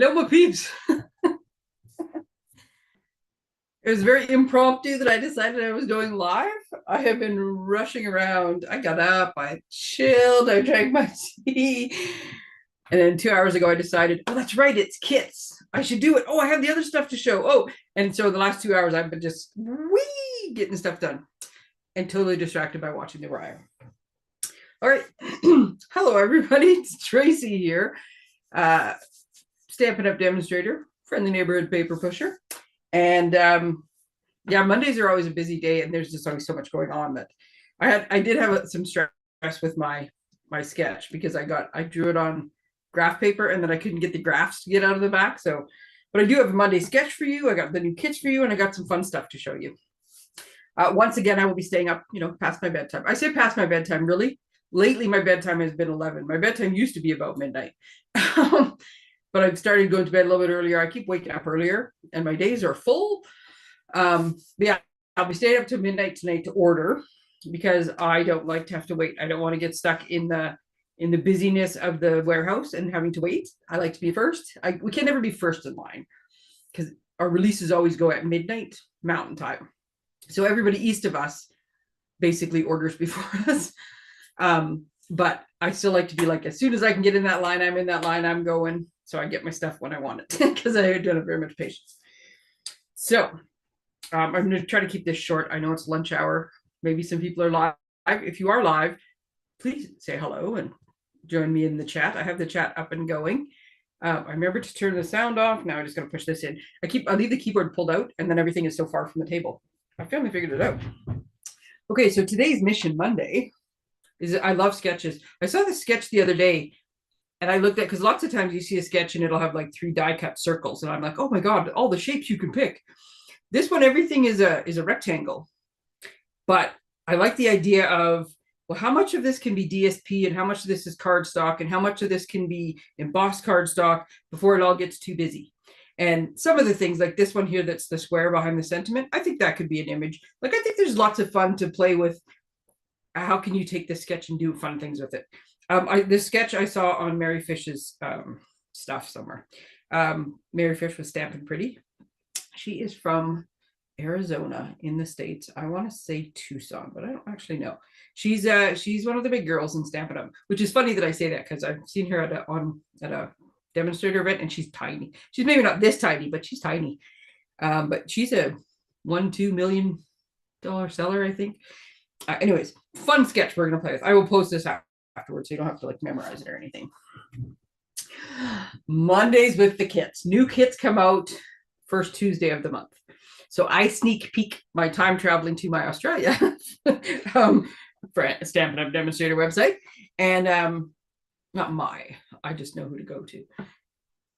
Hello, my peeps. It was very impromptu that I decided I was going live. I have been rushing around. I got up, I chilled, I drank my tea. And then 2 hours ago, I decided, oh, that's right, it's kits. I should do it. Oh, I have the other stuff to show. Oh, and so the last 2 hours, I've been just getting stuff done and totally distracted by watching the Ryan. All right. Hello, everybody. It's Tracey here. Stampin' Up! Demonstrator, friendly neighborhood paper pusher. And yeah, Mondays are always a busy day, and there's just always so much going on that I did have some stress with my sketch because I drew it on graph paper and then I couldn't get the graphs to get out of the back. So, but I do have a Monday sketch for you. I got the new kits for you, and I got some fun stuff to show you. Once again, I will be staying up, past my bedtime. I say past my bedtime, really. Lately, my bedtime has been 11. My bedtime used to be about midnight. But I've started going to bed a little bit earlier. I keep waking up earlier, and my days are full. Yeah, I'll be staying up to midnight tonight to order because I don't like to have to wait. I don't want to get stuck in the busyness of the warehouse and having to wait. I like to be first. We can never be first in line because our releases always go at midnight Mountain Time. So everybody east of us basically orders before us. But I still like to be like, as soon as I can get in that line, I'm in that line, I'm going. So I get my stuff when I want it because I don't have very much patience. So I'm going to try to keep this short. I know it's lunch hour. Maybe some people are live. If you are live, please say hello and join me in the chat. I have the chat up and going. I remember to turn the sound off. Now I'm just going to push this in. I leave the keyboard pulled out, and then everything is so far from the table. I finally figured it out. Okay, so today's Mission Monday is I love sketches. I saw this sketch the other day, and I looked at, because lots of times you see a sketch and it'll have like 3 die cut circles, and I'm like, oh my god, all the shapes you can pick. This one, everything is a rectangle, but I like the idea of, well, how much of this can be DSP and how much of this is cardstock and how much of this can be embossed cardstock before it all gets too busy. And some of the things like this one here, that's the square behind the sentiment, I think that could be an image. Like, I think there's lots of fun to play with. How can you take this sketch and do fun things with it? This sketch I saw on Mary Fish's stuff somewhere. Mary Fish was Stampin' Pretty. She is from Arizona in the States. I want to say Tucson, but I don't actually know. She's one of the big girls in Stampin' Up!, which is funny that I say that because I've seen her at a demonstrator event, and she's tiny. She's maybe not this tiny, but she's tiny. But she's a $1-2 million seller, I think. Anyways, fun sketch we're gonna play with. I will post this afterwards, so you don't have to like memorize it or anything. Mondays with the kits. New kits come out first Tuesday of the month. So I sneak peek my time traveling to my Australia for Stampin' Up! Demonstrator website. And I just know who to go to.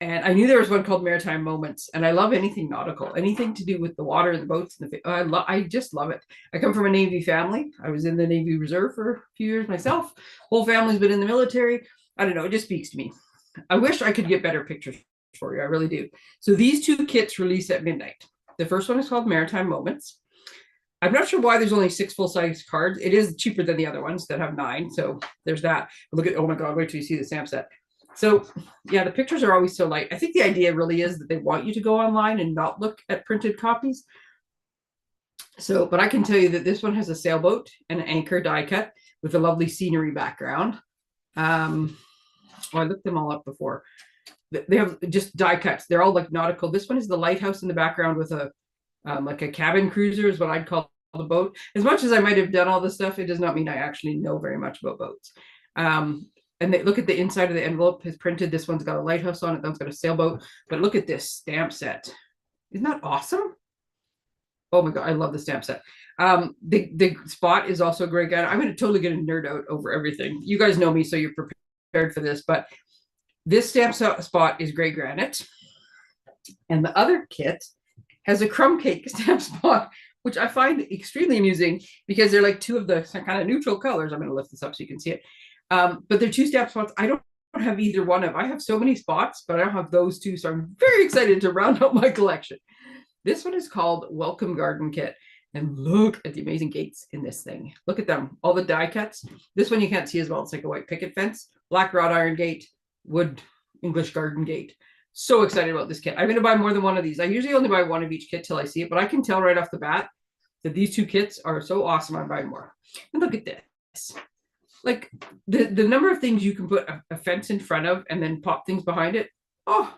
And I knew there was one called Maritime Moments, and I love anything nautical, anything to do with the water and the boats. And I just love it. I come from a Navy family. I was in the Navy Reserve for a few years myself. Whole family's been in the military. I don't know. It just speaks to me. I wish I could get better pictures for you. I really do. So these 2 kits release at midnight. The first one is called Maritime Moments. I'm not sure why there's only 6 full-size cards. It is cheaper than the other ones that have 9. So there's that. Look at, oh my God, wait till you see the stamp set. So yeah, the pictures are always so light. I think the idea really is that they want you to go online and not look at printed copies. So, but I can tell you that this one has a sailboat and an anchor die cut with a lovely scenery background. I looked them all up before. They have just die cuts. They're all like nautical. This one is the lighthouse in the background with a like a cabin cruiser is what I'd call the boat. As much as I might have done all this stuff, it does not mean I actually know very much about boats. And they look at the inside of the envelope is printed. This one's got a lighthouse on it. That one's got a sailboat. But look at this stamp set. Isn't that awesome? Oh my God, I love the stamp set. The spot is also a great guide. I'm going to totally get a nerd out over everything. You guys know me, so you're prepared for this. But this stamp spot is gray granite. And the other kit has a crumb cake stamp spot, which I find extremely amusing because they're like 2 of the kind of neutral colors. I'm going to lift this up so you can see it. But they're 2 stamp spots. I don't have either one of. I have so many spots, but I don't have those 2. So I'm very excited to round out my collection. This one is called Welcome Garden Kit. And look at the amazing gates in this thing. Look at them. All the die cuts. This one you can't see as well. It's like a white picket fence. Black wrought iron gate. Wood English garden gate. So excited about this kit. I'm going to buy more than one of these. I usually only buy one of each kit till I see it, but I can tell right off the bat that these two kits are so awesome. I'm buying more. And look at this. Like the number of things you can put a fence in front of and then pop things behind it. Oh,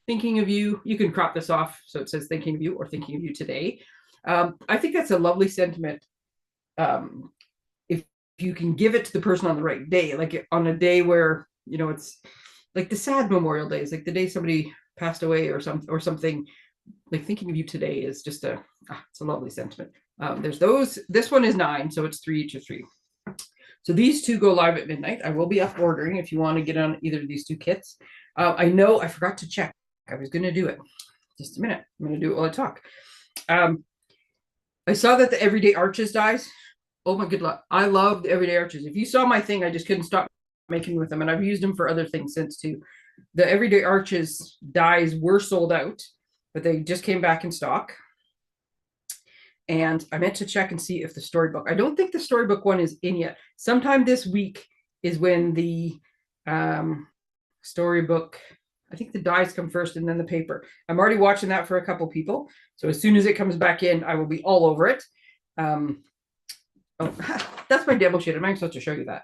thinking of you. You can crop this off so it says thinking of you or thinking of you today. I think that's a lovely sentiment. If you can give it to the person on the right day, like on a day where, you know, it's like the sad Memorial Days, like the day somebody passed away or something, like thinking of you today is just it's a lovely sentiment. There's those. This one is 9, so it's 3 each of 3. So these two go live at midnight. I will be up ordering if you want to get on either of these two kits. I know I forgot to check. I was going to do it. Just a minute. I'm going to do it while I talk. I saw that the Everyday Arches dies. Oh my good luck. I love the Everyday Arches. If you saw my thing, I just couldn't stop making with them. And I've used them for other things since too. The Everyday Arches dies were sold out, but they just came back in stock. And I meant to check and see if the storybook, I don't think the storybook one is in yet. Sometime this week is when the storybook, I think the dies come first and then the paper. I'm already watching that for a couple people. So as soon as it comes back in, I will be all over it. Oh, that's my demo sheet. I'm not supposed to show you that.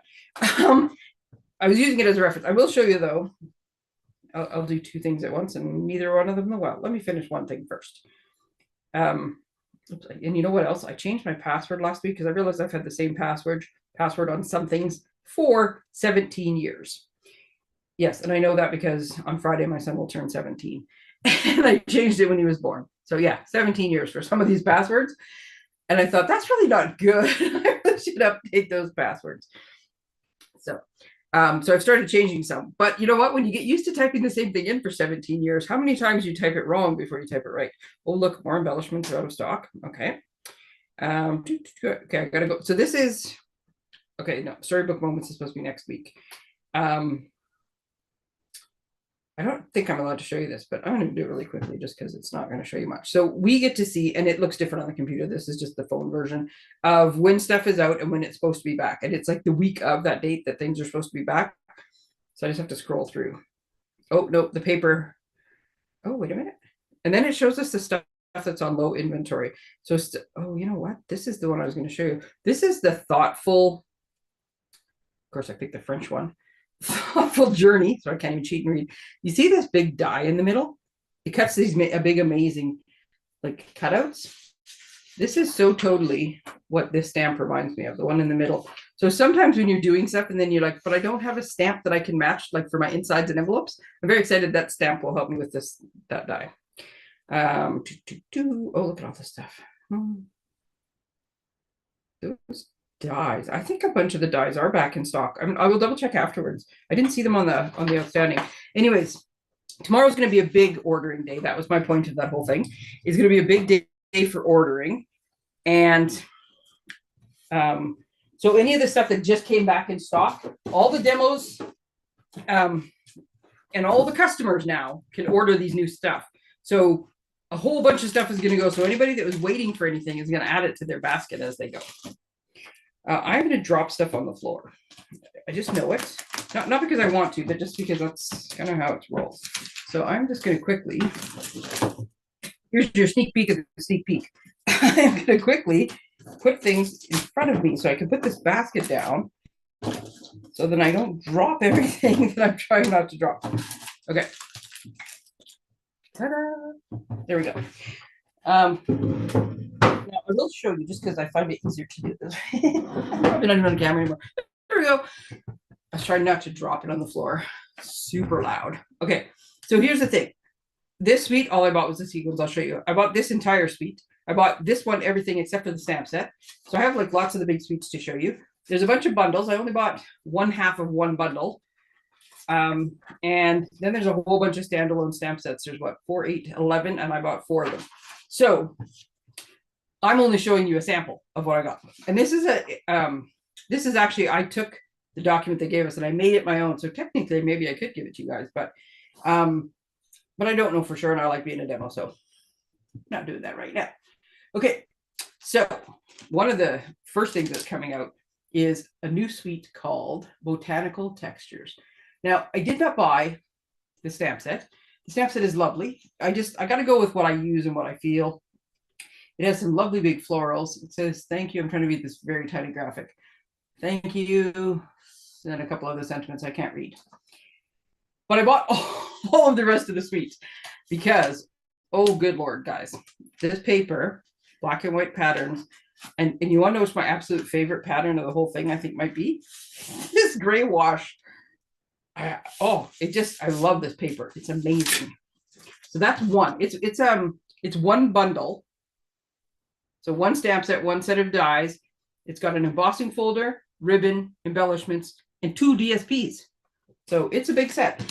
I was using it as a reference. I will show you though. I'll do 2 things at once and neither one of them. Well, let me finish one thing first. And you know what else? I changed my password last week because I realized I've had the same password on some things for 17 years. Yes, and I know that because on Friday my son will turn 17. And I changed it when he was born. So yeah, 17 years for some of these passwords. And I thought, that's really not good. I really should update those passwords. So I've started changing some. But you know what? When you get used to typing the same thing in for 17 years, how many times you type it wrong before you type it right? Oh, look, more embellishments are out of stock. Okay. Okay, I gotta go. So this is, okay, no, Storybook Moments is supposed to be next week. I don't think I'm allowed to show you this, but I'm going to do it really quickly just because it's not going to show you much. So we get to see, and it looks different on the computer. This is just the phone version of when stuff is out and when it's supposed to be back. And it's like the week of that date that things are supposed to be back. So I just have to scroll through. Oh, no, the paper. Oh, wait a minute. And then it shows us the stuff that's on low inventory. So, oh, you know what? This is the one I was going to show you. This is the thoughtful. Of course, I picked the French one. Thoughtful Journey. So I can't even cheat and read. You see this big die in the middle? It cuts these big, amazing like cutouts. This is so totally what this stamp reminds me of, the one in the middle. So sometimes when you're doing stuff and then you're like, but I don't have a stamp that I can match like for my insides and envelopes. I'm very excited that stamp will help me with that die. Oh, look at all this stuff. Those dies. I think a bunch of the dies are back in stock. I will double check afterwards. I didn't see them on the outstanding. Anyways, tomorrow's going to be a big ordering day. That was my point of that whole thing. It's going to be a big day for ordering. And so any of the stuff that just came back in stock, all the demos and all the customers now can order these new stuff. So a whole bunch of stuff is going to go. So anybody that was waiting for anything is going to add it to their basket as they go. I'm going to drop stuff on the floor. I just know it. Not because I want to, but just because that's kind of how it rolls. So I'm just going to quickly, here's your sneak peek of the sneak peek. I'm going to quickly put things in front of me so I can put this basket down so then I don't drop everything that I'm trying not to drop. Okay. Ta-da! There we go. Now I will show you just because I find it easier to do this. I'm probably not even on camera anymore. There we go. I was trying not to drop it on the floor. Super loud. Okay, so here's the thing. This suite, all I bought was the sequins. I'll show you. I bought this entire suite. I bought this one, everything except for the stamp set. So I have like lots of the big suites to show you. There's a bunch of bundles. I only bought one half of one bundle. And then there's a whole bunch of standalone stamp sets. There's what, 4, 8, 11, and I bought 4 of them. So I'm only showing you a sample of what I got. And this is actually, I took the document they gave us and I made it my own. So technically, maybe I could give it to you guys, but I don't know for sure. And I like being a demo, so I'm not doing that right now. Okay, so one of the first things that's coming out is a new suite called Botanical Textures. Now, I did not buy the stamp set. The stamp set is lovely. I got to go with what I use and what I feel. It has some lovely big florals. It says, thank you. I'm trying to read this very tiny graphic. Thank you. And then a couple other sentiments I can't read. But I bought all of the rest of the suite because, oh, good Lord, guys, this paper, black and white patterns. And you want to know what's my absolute favorite pattern of the whole thing, I think might be this gray wash. I love this paper. It's amazing. So that's one. It's one bundle. So one stamp set, one set of dies. It's got an embossing folder, ribbon, embellishments, and 2 DSPs. So it's a big set.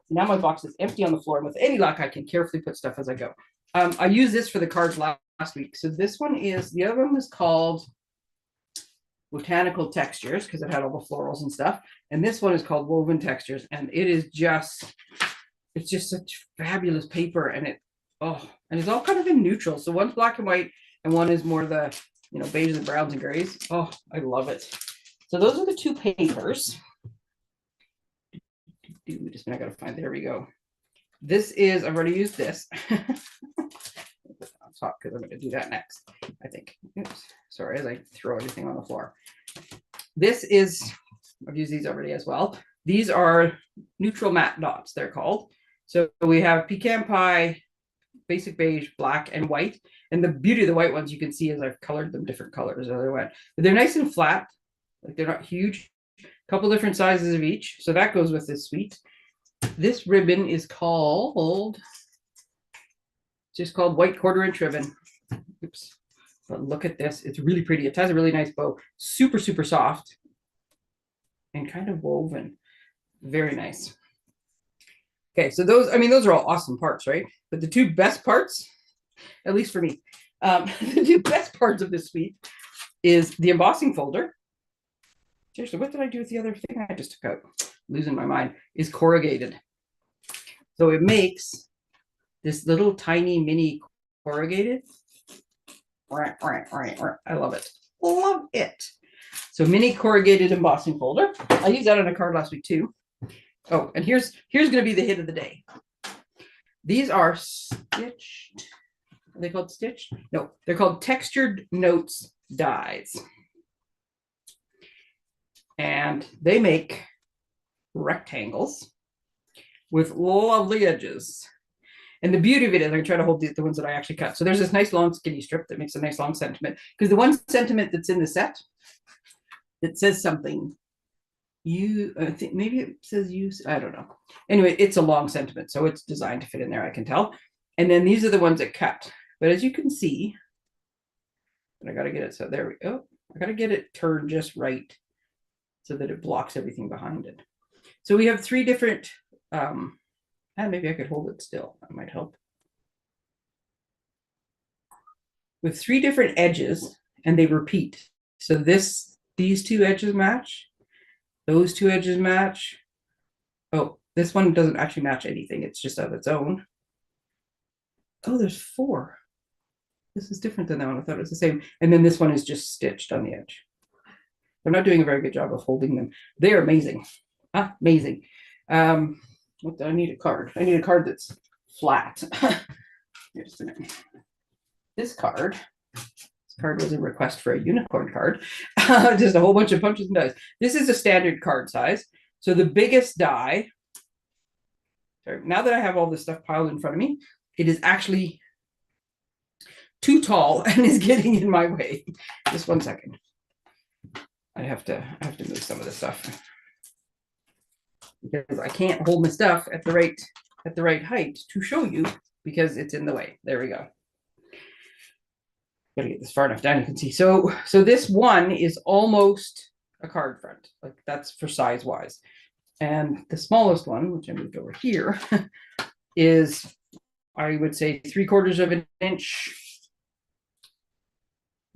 Now my box is empty on the floor, and with any luck, I can carefully put stuff as I go. I used this for the cards last week. So this one is, the other one was called Botanical Textures because it had all the florals and stuff. And this one is called Woven Textures. And it's just such fabulous paper. And it's all kind of in neutral. So one's black and white and one is more the, beiges and browns and grays. Oh, I love it. So those are the 2 papers. Just a minute, I gotta find, there we go. This is, I've already used this. On top because I'm going to do that next, I think. Oops, sorry, as I throw everything on the floor. This is, I've used these already as well. These are neutral matte dots, they're called. So we have pecan pie, basic beige, black, and white. And the beauty of the white ones you can see is I've colored them different colors as I went. But they're nice and flat, like they're not huge. A couple different sizes of each. So that goes with this suite. This ribbon is called, just called white 1/4 inch ribbon. Oops. But look at this. It's really pretty. It has a really nice bow. Super, super soft. And kind of woven. Very nice. Okay, so those are all awesome parts, right? But the 2 best parts, at least for me, the 2 best parts of this suite is the embossing folder. Seriously, what did I do with the other thing I just took out? Losing my mind. Is corrugated. So it makes this little tiny mini corrugated. I love it. Love it. So mini corrugated embossing folder. I used that on a card last week too. Oh, and here's going to be the hit of the day. These are stitched. Are they called stitched? No, they're called textured notes dies. And they make rectangles with lovely edges. And the beauty of it is I can try to hold the ones that I actually cut. So there's this nice long skinny strip that makes a nice long sentiment. Because the one sentiment that's in the set that says something, I think maybe it says use, I don't know. Anyway, it's a long sentiment. So it's designed to fit in there, I can tell. And then these are the ones that cut. But as you can see, and I got to get it. So there we go. I got to get it turned just right so that it blocks everything behind it. So we have 3 different, and maybe I could hold it still. That might help. With 3 different edges, and they repeat. So these 2 edges match. Those 2 edges match. Oh, this one doesn't actually match anything. It's just of its own. Oh, there's 4. This is different than that one. I thought it was the same. And then this one is just stitched on the edge. I'm not doing a very good job of holding them. They're amazing. Amazing. What do I need? A card. I need a card that's flat. Here's a minute. This card was a request for a unicorn card. Just a whole bunch of punches and dies. This is a standard card size. So the biggest die, sorry, now that I have all this stuff piled in front of me, it is actually too tall and is getting in my way. Just one second. I have to move some of this stuff because I can't hold my stuff at the right height to show you because it's in the way. There we go. Gotta get this far enough down you can see. So this one is almost a card front, like that's for size wise. And the smallest one, which I moved over here, is I would say 3/4 of an inch.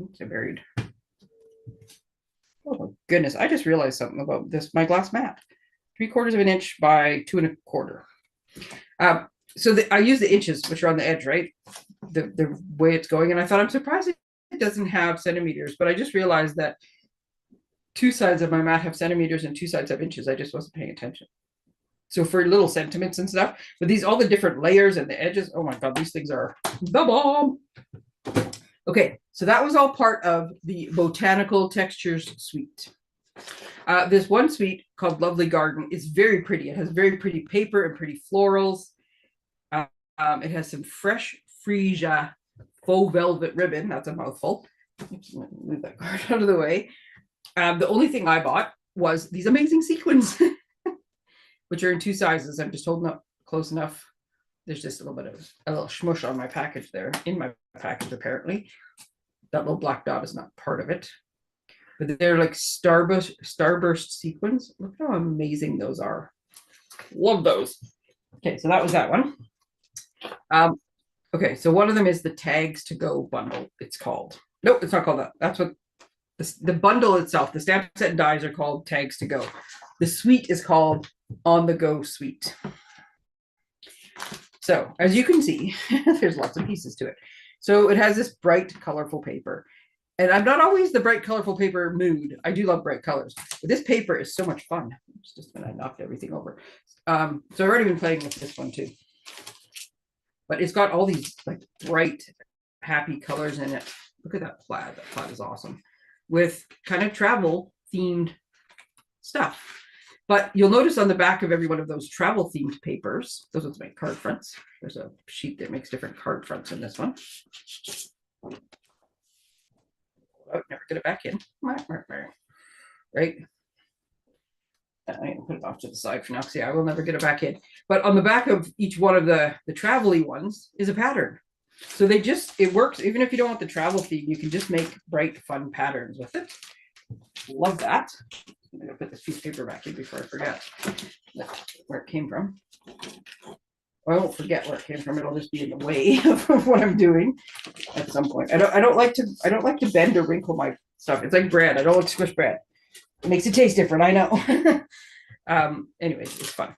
Oops, I buried. Oh my goodness, I just realized something about this, my glass mat. 3/4 of an inch by 2 1/4. So I use the inches, which are on the edge, right? The way it's going. And I thought, I'm surprised it doesn't have centimeters, but I just realized that 2 sides of my mat have centimeters and 2 sides have inches. I just wasn't paying attention. So for little sentiments and stuff, but these, all the different layers and the edges, oh my God, these things are the bomb. Okay, so that was all part of the Botanical Textures suite. This one suite called Lovely Garden is very pretty. It has very pretty paper and pretty florals. It has some fresh freesia faux velvet ribbon. That's a mouthful. Oops, move that card out of the way. The only thing I bought was these amazing sequins, which are in 2 sizes. I'm just holding up close enough. There's just a little bit of a little smush on my package there, in my package apparently. That little black dot is not part of it. But they're like starburst sequins. Look how amazing those are. Love those. Okay, so that was that one. Okay, so one of them is the Tags to Go bundle, it's called. Nope, it's not called that. That's what the bundle itself, the stamp set and dies are called Tags to Go. The suite is called On the Go Suite. So as you can see, there's lots of pieces to it. So it has this bright, colorful paper. And I'm not always the bright, colorful paper mood. I do love bright colors. But this paper is so much fun. It's just when I knocked everything over. So I've already been playing with this one too. But it's got all these like bright, happy colors in it. Look at that plaid. That plaid is awesome. With kind of travel themed stuff. But you'll notice on the back of every one of those travel themed papers, those ones make card fronts. There's a sheet that makes different card fronts in this one. Oh, never get it back in. Right. I'm going to put it off to the side for now. See, I will never get it back in. But on the back of each one of the travel-y ones is a pattern. So they just, it works. Even if you don't want the travel theme, you can just make bright, fun patterns with it. Love that. I'm going to put this piece of paper back in before I forget where it came from. I won't forget where it came from. It'll just be in the way of what I'm doing at some point. I don't like to bend or wrinkle my stuff. It's like bread. I don't like to squish bread. It makes it taste different. I know. Anyways, it's fun.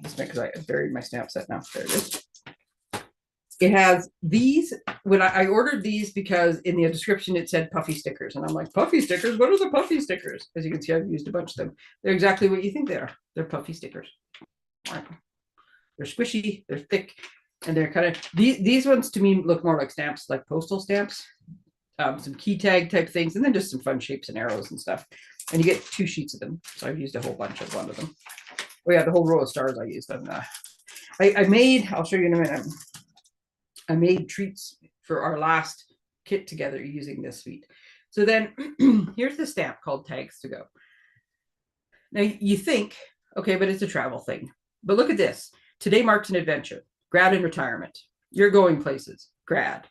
Just because I buried my stamp set now. There it is. It has these. When I ordered these because in the description it said puffy stickers, and I'm like, puffy stickers? What are the puffy stickers? As you can see, I've used a bunch of them. They're exactly what you think they are. They're puffy stickers. They're squishy, they're thick, and they're kind of, these ones to me look more like stamps, like postal stamps, some key tag type things, and then just some fun shapes and arrows and stuff. And you get 2 sheets of them. So I've used a whole bunch of one of them. Oh yeah, the whole row of stars I used. And I made, I'll show you in a minute. I made treats for our last kit together using this suite. So then here's the stamp called Tags to Go. Now you think, okay, but it's a travel thing. But look at this. Today marks an adventure. Grad and retirement. You're going places. Grad.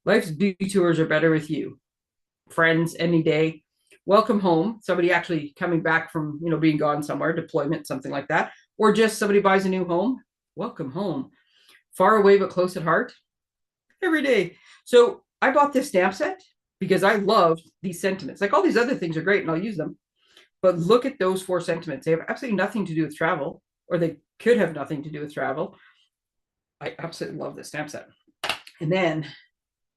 Life's detours are better with you. Friends, any day. Welcome home. Somebody actually coming back from, being gone somewhere, deployment, something like that. Or just somebody buys a new home. Welcome home. Far away but close at heart. Every day. So I bought this stamp set because I love these sentiments. Like all these other things are great and I'll use them. But look at those 4 sentiments. They have absolutely nothing to do with travel, or they could have nothing to do with travel. I absolutely love this stamp set. And then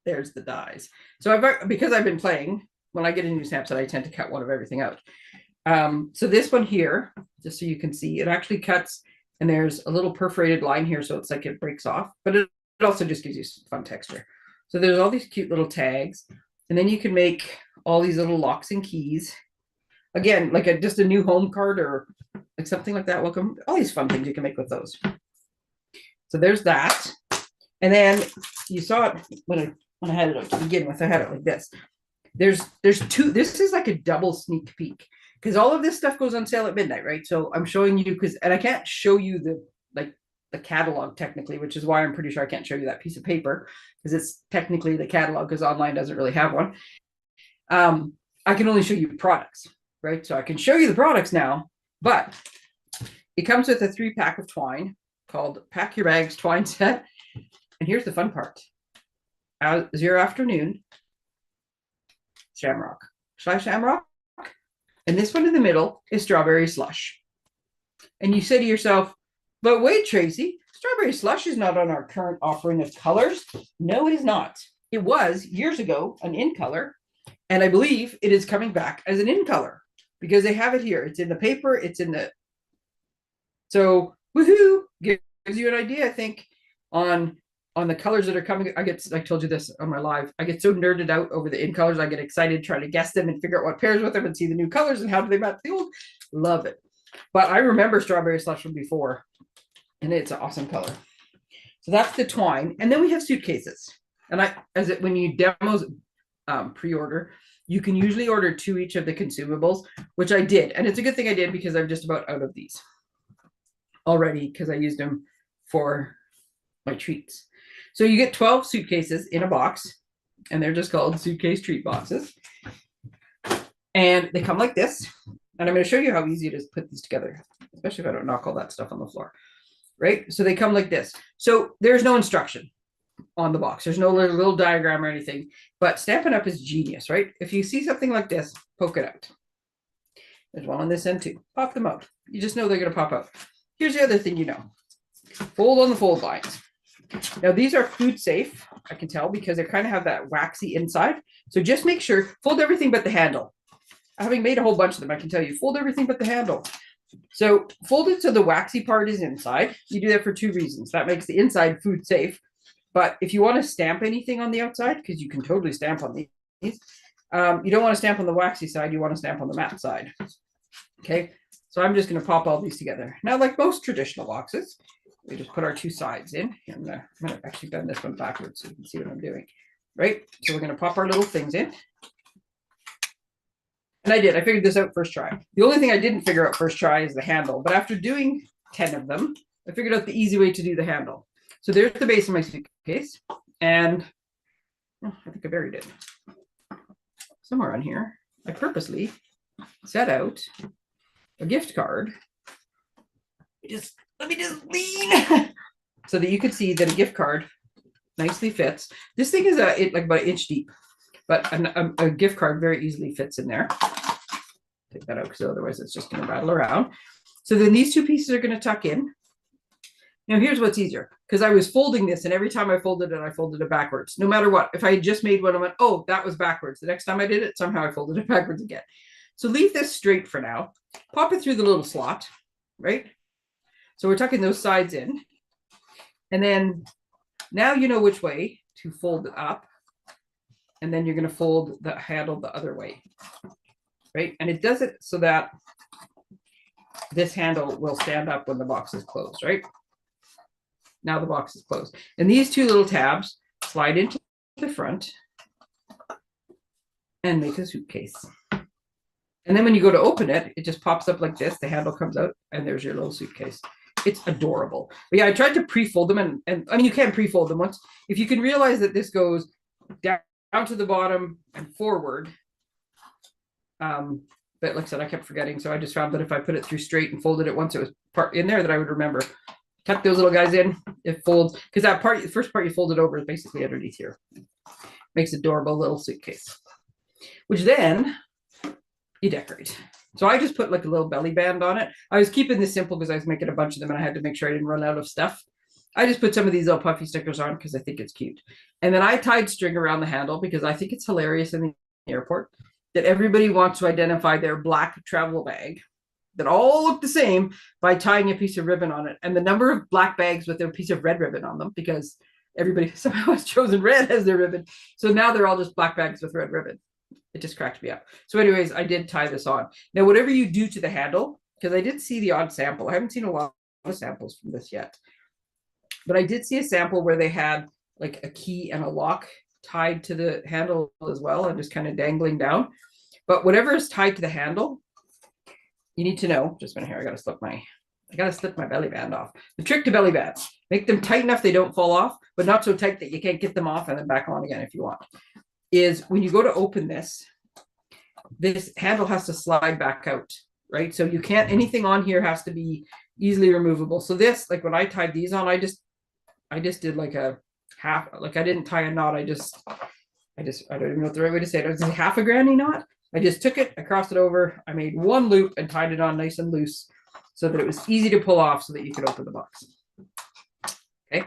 there's the dies. So because I've been playing, when I get a new stamp set, I tend to cut one of everything out. So this one here, just so you can see, it actually cuts, and there's a little perforated line here, so it's like it breaks off, but it also just gives you some fun texture. So there's all these cute little tags, and then you can make all these little locks and keys. Again, like just a new home card or like something like that. Welcome. All these fun things you can make with those. So there's that. And then you saw it when I had it up to begin with. I had it like this. There's 2. This is like a double sneak peek because all of this stuff goes on sale at midnight, right? So I'm showing you and I can't show you the catalog technically, which is why I'm pretty sure I can't show you that piece of paper because it's technically the catalog because online doesn't really have one. I can only show you products, right? So I can show you the products now, but it comes with a 3-pack of twine called Pack Your Bags Twine Set. And here's the fun part. Azure Afternoon, Shamrock. Shamrock. And this one in the middle is Strawberry Slush. And you say to yourself, but wait, Tracy, Strawberry Slush is not on our current offering of colors. No, it is not. It was years ago an in color. And I believe it is coming back as an in color because they have it here. It's in the paper. It's in the. So Woohoo! Gives you an idea, I think, on the colors that are coming. I told you this on my live. I get so nerded out over the in colors. I get excited trying to guess them and figure out what pairs with them and see the new colors and how do they match the old. Love it. But I remember strawberry slush from before, and it's an awesome color. So that's the twine. And then we have suitcases. And when you demos pre-order, you can usually order 2 each of the consumables, which I did. And it's a good thing I did because I'm just about out of these already because I used them for my treats. So you get 12 suitcases in a box, and they're just called suitcase treat boxes. And they come like this. And I'm going to show you how easy it is to put these together, especially if I don't knock all that stuff on the floor. Right? So they come like this. So there's no instruction on the box. There's no little diagram or anything, but Stampin' Up! Is genius, right? If you see something like this, poke it out. There's one on this end too. Pop them out. You just know they're going to pop out. Here's the other thing you know. Fold on the fold lines. Now these are food safe, I can tell, because they kind of have that waxy inside. So just make sure, fold everything but the handle. Having made a whole bunch of them, I can tell you, fold everything but the handle. So fold it so the waxy part is inside. You do that for 2 reasons. That makes the inside food safe. But if you want to stamp anything on the outside, because you can totally stamp on these, you don't want to stamp on the waxy side. You want to stamp on the matte side. Okay, so I'm just going to pop all these together. Now, like most traditional boxes, we just put our 2 sides in. And I'm going to actually bend this one backwards so you can see what I'm doing. Right, so we're going to pop our little things in. And I figured this out first try. The only thing I didn't figure out first try is the handle. But after doing 10 of them, I figured out the easy way to do the handle. So there's the base of my suitcase. And I think I buried it somewhere on here. I purposely set out a gift card. Let me just lean so that you could see that a gift card nicely fits. This thing is like about 1 inch deep. But a gift card very easily fits in there. Take that out because otherwise it's just going to rattle around. So then these 2 pieces are going to tuck in. Now here's what's easier, because I was folding this, and every time I folded it backwards. No matter what, if I had just made one, I went, oh, that was backwards. The next time I did it, somehow I folded it backwards again. So leave this straight for now. Pop it through the little slot, right? So we're tucking those sides in. And then now you know which way to fold it up. And then you're going to fold the handle the other way, right? And it does it so that this handle will stand up when the box is closed, right? Now the box is closed. And these 2 little tabs slide into the front and make a suitcase. And then when you go to open it, it just pops up like this. The handle comes out and there's your little suitcase. It's adorable. But yeah, I tried to pre-fold them and I mean, you can pre-fold them once. If you can realize that this goes down to the bottom and forward. But like I said, I kept forgetting. So I just found that if I put it through straight and folded it once it was part in there, that I would remember. Tuck those little guys in, it folds, because that part, the first part you fold it over is basically underneath here. Makes adorable little suitcase, which then you decorate. So I just put like a little belly band on it. I was keeping this simple because I was making a bunch of them and I had to make sure I didn't run out of stuff. I just put some of these little puffy stickers on because I think it's cute. And then I tied string around the handle because I think it's hilarious in the airport that everybody wants to identify their black travel bag that all look the same by tying a piece of ribbon on it. And the number of black bags with a piece of red ribbon on them, because everybody somehow has chosen red as their ribbon. So now they're all just black bags with red ribbon. It just cracked me up. So anyways, I did tie this on. Now, whatever you do to the handle, because I did see the odd sample. I haven't seen a lot of samples from this yet. But I did see a sample where they had like a key and a lock tied to the handle as well and just kind of dangling down. But whatever is tied to the handle, you need to know, just a minute here, I gotta slip my belly band off. The trick to belly bands, make them tight enough they don't fall off, but not so tight that you can't get them off and then back on again if you want, is when you go to open this handle has to slide back out, right? So you can't, anything on here has to be easily removable. So this, like when I tied these on, I just did like a half, like I didn't tie a knot. I don't even know what the right way to say it. It was a half a granny knot. I just took it, I crossed it over, I made one loop and tied it on nice and loose so that it was easy to pull off so that you could open the box. Okay.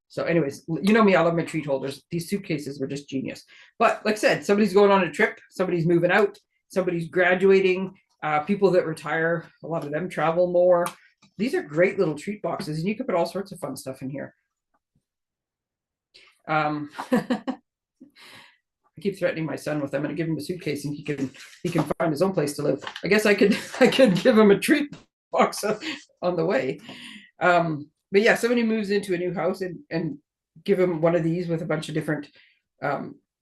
So anyways, you know me, I love my treat holders. These suitcases were just genius. But like I said, somebody's going on a trip, somebody's moving out, somebody's graduating, people that retire, a lot of them travel more. these are great little treat boxes, and you can put all sorts of fun stuff in here. I keep threatening my son with I'm going to give him a suitcase and he can find his own place to live. I guess I could give him a treat box on the way. But yeah, somebody moves into a new house and give him one of these with a bunch of different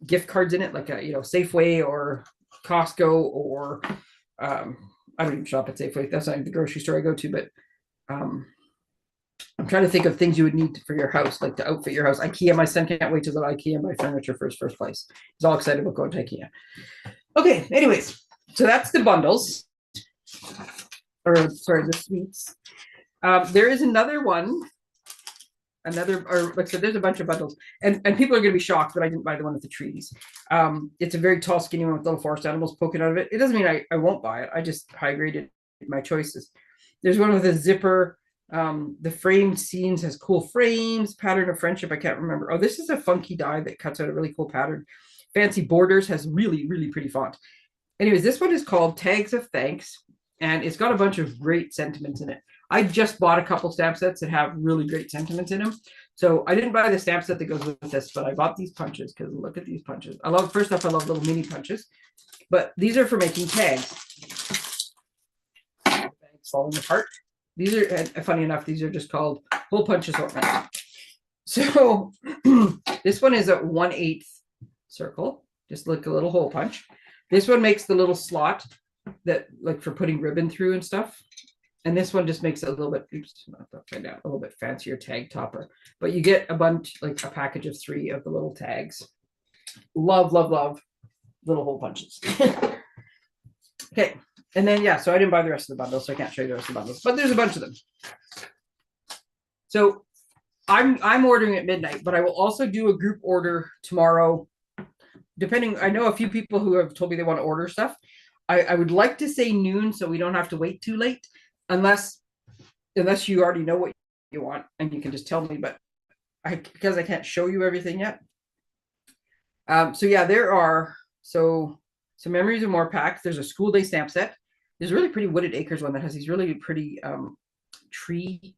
gift cards in it, like a Safeway or Costco or I don't even shop at Safeway. That's not even the grocery store I go to, but I'm trying to think of things you would need for your house, like to outfit your house. IKEA, my son can't wait to go to IKEA and buy furniture for his first place. He's all excited about going to IKEA. Okay, anyways, so that's the bundles. Or sorry, the sweets. There is another one. Or like I said, there's a bunch of bundles. And people are going to be shocked that I didn't buy the one with the trees. It's a very tall, skinny one with little forest animals poking out of it. It doesn't mean I won't buy it. I just high graded my choices. There's one with a zipper. The framed scenes has cool frames. Pattern of friendship, I can't remember. Oh, this is a funky die that cuts out a really cool pattern. Fancy borders, has really, really pretty font. Anyways, this one is called Tags of Thanks, and it's got a bunch of great sentiments in it. I just bought a couple stamp sets that have really great sentiments in them. So I didn't buy the stamp set that goes with this, but I bought these punches because look at these punches. First off, I love little mini punches, but these are for making tags. Falling apart. These are, funny enough, these are just called hole punch assortment. So this one is a 1/8 circle, just like a little hole punch. This one makes the little slot that like for putting ribbon through and stuff. And this one just makes it a little bit, a little bit fancier tag topper. But you get a bunch, like a package of 3 of the little tags. Love, love, love little hole punches. Okay. And then, yeah, so I didn't buy the rest of the bundles, so I can't show you the rest of the bundles, but there's a bunch of them. So I'm ordering at midnight, but I will also do a group order tomorrow. Depending, I know a few people who have told me they want to order stuff. I would like to say noon so we don't have to wait too late, unless you already know what you want and you can just tell me, but because I can't show you everything yet. So yeah, there are some memories of more packs. There's a school day stamp set. There's a really pretty Wooded Acres one that has these really pretty tree,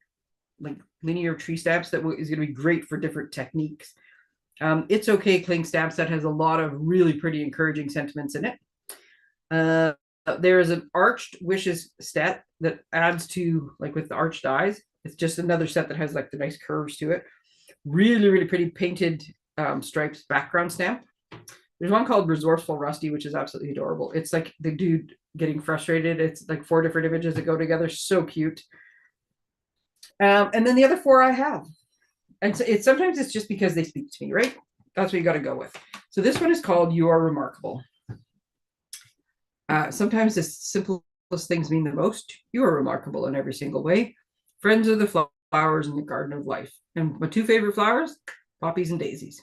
like linear tree stamps that is going to be great for different techniques. It's Okay Cling stamp set has a lot of really pretty encouraging sentiments in it. There is an Arched Wishes set that adds to, like with the arched dies, it's just another set that has like the nice curves to it. Really, really pretty painted stripes background stamp. There's one called Resourceful Rusty, which is absolutely adorable. It's like the dude getting frustrated. It's like 4 different images that go together. So cute. And then the other 4 I have. And so sometimes it's just because they speak to me, right? That's what you got to go with. So this one is called You Are Remarkable. Sometimes the simplest things mean the most. You are remarkable in every single way. Friends are the flowers in the garden of life. And my 2 favorite flowers, poppies and daisies.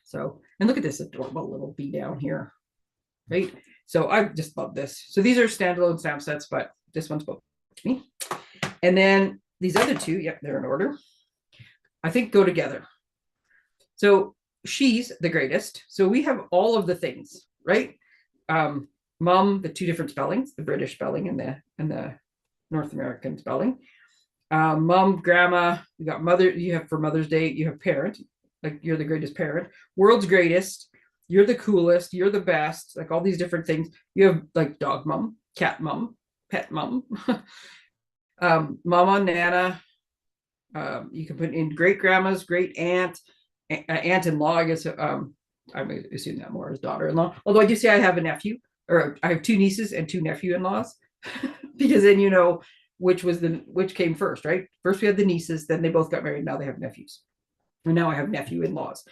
So, and look at this adorable little bee down here, right? So I just love this. So these are standalone stamp sets, but this one's spoke to me. And then these other 2, yep, they're in order, I think go together. So She's the Greatest. So we have all of the things, right? Mom, the 2 different spellings, the British spelling and the North American spelling. Mom, grandma, you got mother, you have for Mother's Day, you have parent, like you're the greatest parent. World's greatest, you're the coolest, you're the best, like all these different things. You have like dog mom, cat mom, pet mom, mama, nana. You can put in great grandmas, great aunt, aunt-in-law, I guess. I may assume that more as daughter-in-law. Although I do say I have a nephew, or I have 2 nieces and 2 nephew-in-laws, because then you know which came first, right? First we had the nieces, then they both got married, now they have nephews. And now I have nephew-in-laws.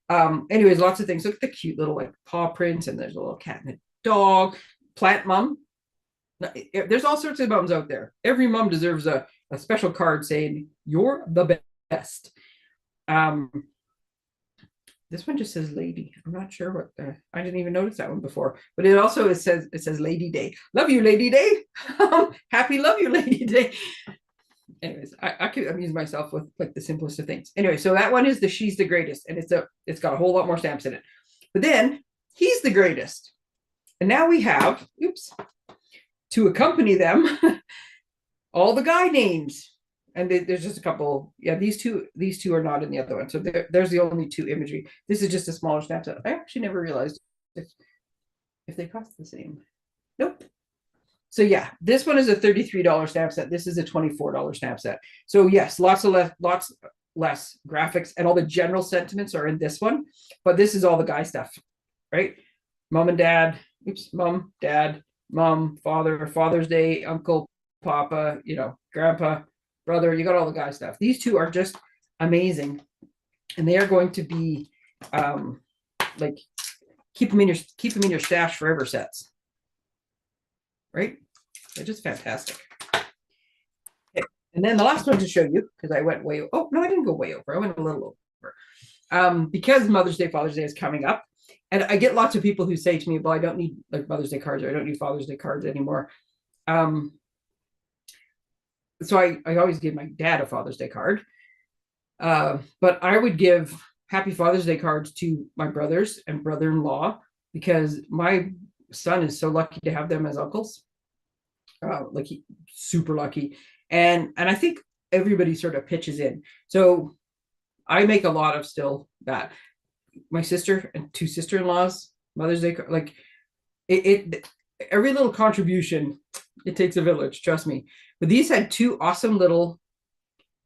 Anyways, lots of things. Look at the cute little like paw prints, and there's a little cat and a dog. Plant mom. There's all sorts of mums out there. Every mom deserves a special card saying you're the best. This one just says lady. I'm not sure what I didn't even notice that one before, but it also says Lady Day. Love you, Lady Day. Happy Love You, Lady Day. Anyways, I could amuse myself with like the simplest of things. Anyway, so that one is the She's the Greatest, and it's got a whole lot more stamps in it. But then He's the Greatest, and now we have to accompany them all the guy names. And there's just a couple. Yeah, these two are not in the other one. So there's the only two imagery. This is just a smaller snap set. I actually never realized if they cost the same. Nope. So yeah, this one is a $33 stamp set. This is a $24 stamp set. So yes, lots less graphics, and all the general sentiments are in this one, but this is all the guy stuff, right? Mom and dad, mom, dad, mom, father, Father's Day, uncle, papa, grandpa, brother. You got all the guy stuff. These two are just amazing, and they are going to be like keep them in your stash forever sets, right? They're just fantastic. Okay. And then the last one to show you, because I went way, oh no, I didn't go way over. I went a little over. Because Mother's Day, Father's Day is coming up. And I get lots of people who say to me, well, I don't need like Mother's Day cards, or I don't need Father's Day cards anymore. So I always give my dad a Father's Day card. But I would give Happy Father's Day cards to my brothers and brother-in-law, because my son is so lucky to have them as uncles. Like super lucky. And I think everybody sort of pitches in. So I make a lot of still that. My sister and two sister-in-laws, Mother's Day, like it every little contribution, it takes a village, trust me. But these had two awesome little,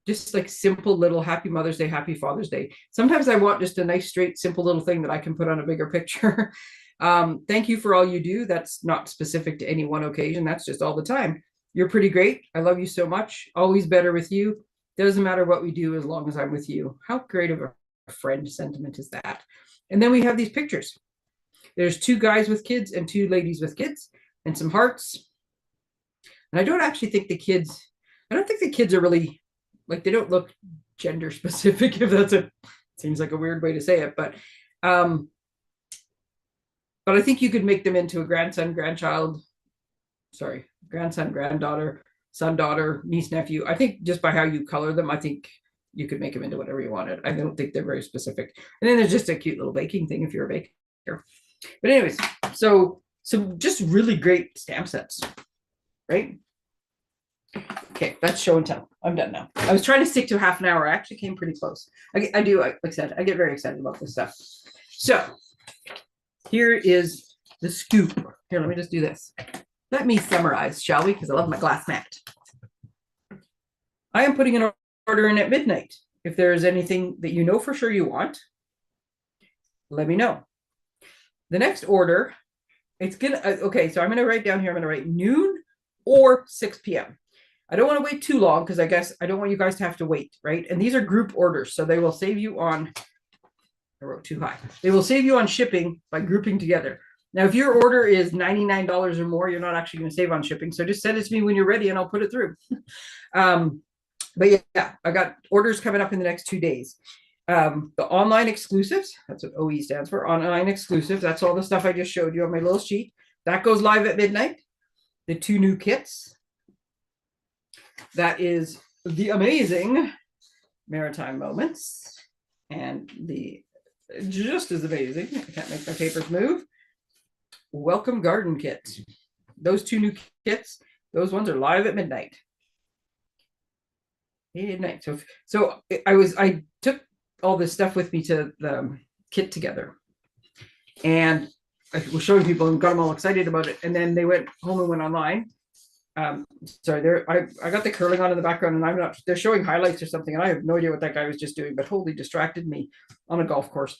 just like simple little Happy Mother's Day, Happy Father's Day. Sometimes I want just a nice, straight, simple little thing that I can put on a bigger picture. Thank you for all you do. That's not specific to any one occasion. That's just all the time. You're pretty great. I love you so much. Always better with you. Doesn't matter what we do as long as I'm with you. How great of a friend sentiment is that? And then we have these pictures. There's two guys with kids and two ladies with kids and some hearts. And I don't actually think the kids are really, like, they don't look gender specific, if that's seems like a weird way to say it, but I think you could make them into a grandson, granddaughter, son, daughter, niece, nephew. I think just by how you color them, I think you could make them into whatever you wanted. I don't think they're very specific. And then there's just a cute little baking thing if you're a baker. But anyways, so just really great stamp sets, right? Okay, that's show and tell. I'm done now. I was trying to stick to half an hour. I actually came pretty close. I do, like I said, I get very excited about this stuff. So here is the scoop. Here, let me just do this. Let me summarize, shall we? Because I love my glass mat. I am putting an order in at midnight. If there is anything that you know for sure you want, let me know. The next order, it's gonna, okay, so I'm gonna write down here, I'm gonna write noon or 6 p.m. I don't want to wait too long, because I guess I don't want you guys to have to wait, right? And these are group orders, so they will save you on, I wrote too high. They will save you on shipping by grouping together. Now, if your order is $99 or more, you're not actually going to save on shipping. So just send it to me when you're ready and I'll put it through. But yeah, I got orders coming up in the next 2 days. The online exclusives, that's what OE stands for, online exclusives. That's all the stuff I just showed you on my little sheet. That goes live at midnight. The 2 new kits. That is the amazing Maritime Moments, and the just as amazing, I can't make my papers move, Welcome Garden Kit. Those 2 new kits, those ones are live at midnight. Midnight. So I took all this stuff with me to the kit together, and I was showing people and got them all excited about it. And then they went home and went online. Sorry, I got the curling on in the background, and they're showing highlights or something, and I have no idea what that guy was just doing, but holy, distracted me on a golf course.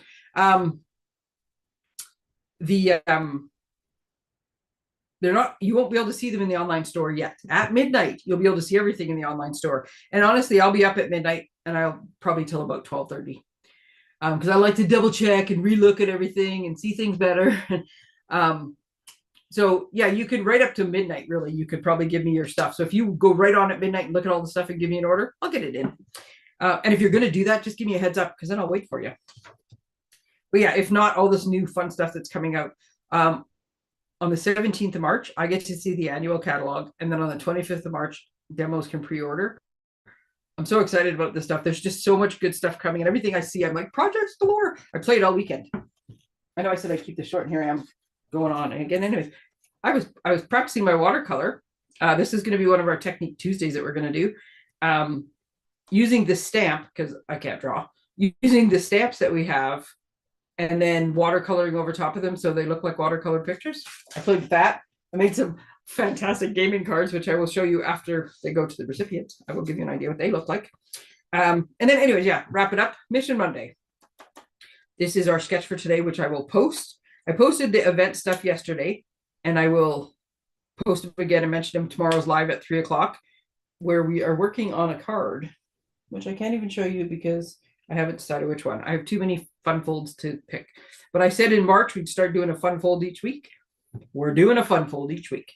They're not, you won't be able to see them in the online store yet. At midnight, you'll be able to see everything in the online store. And honestly, I'll be up at midnight, and I'll probably till about 12:30. Because I like to double check and relook at everything and see things better. So yeah, you could right up to midnight, really. You could probably give me your stuff. So if you go right on at midnight and look at all the stuff and give me an order, I'll get it in. And if you're going to do that, just give me a heads up, because then I'll wait for you. But yeah, if not, all this new fun stuff that's coming out. On the 17th of March, I get to see the annual catalog. And then on the 25th of March, demos can pre-order. I'm so excited about this stuff. There's just so much good stuff coming, and everything I see, I'm like, projects galore. I played all weekend. I know I said I'd keep this short, and here I am going on. And again, anyways, I was practicing my watercolor, This is going to be one of our Technique Tuesdays that we're going to do. Using the stamp, because I can't draw, using the stamps that we have and then watercoloring over top of them so they look like watercolor pictures. I played with that. I made some fantastic gaming cards, which I will show you after they go to the recipient. I will give you an idea what they look like. And then anyways, yeah, wrap it up. Mission Monday. This is our sketch for today, which I will post. I posted the event stuff yesterday, and I will post them again and mention them tomorrow's live at 3 o'clock, where we are working on a card, which I can't even show you because I haven't decided which one. I have too many fun folds to pick. But I said in March we'd start doing a fun fold each week. We're doing a fun fold each week.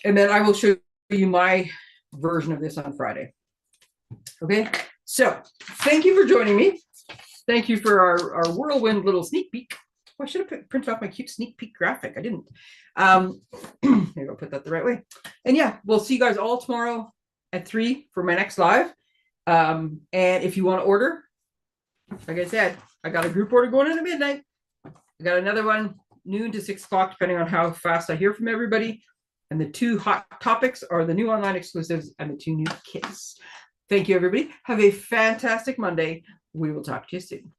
And then I will show you my version of this on Friday. Okay, so thank you for joining me. Thank you for our whirlwind little sneak peek. Oh, I should have printed off my cute sneak peek graphic. I didn't. Maybe I'll put that the right way. And yeah, we'll see you guys all tomorrow at 3 for my next live. And if you want to order, like I said, I got a group order going in at midnight. I got another one noon to 6 o'clock, depending on how fast I hear from everybody. And the 2 hot topics are the new online exclusives and the 2 new kits. Thank you, everybody. Have a fantastic Monday. We will talk to you soon.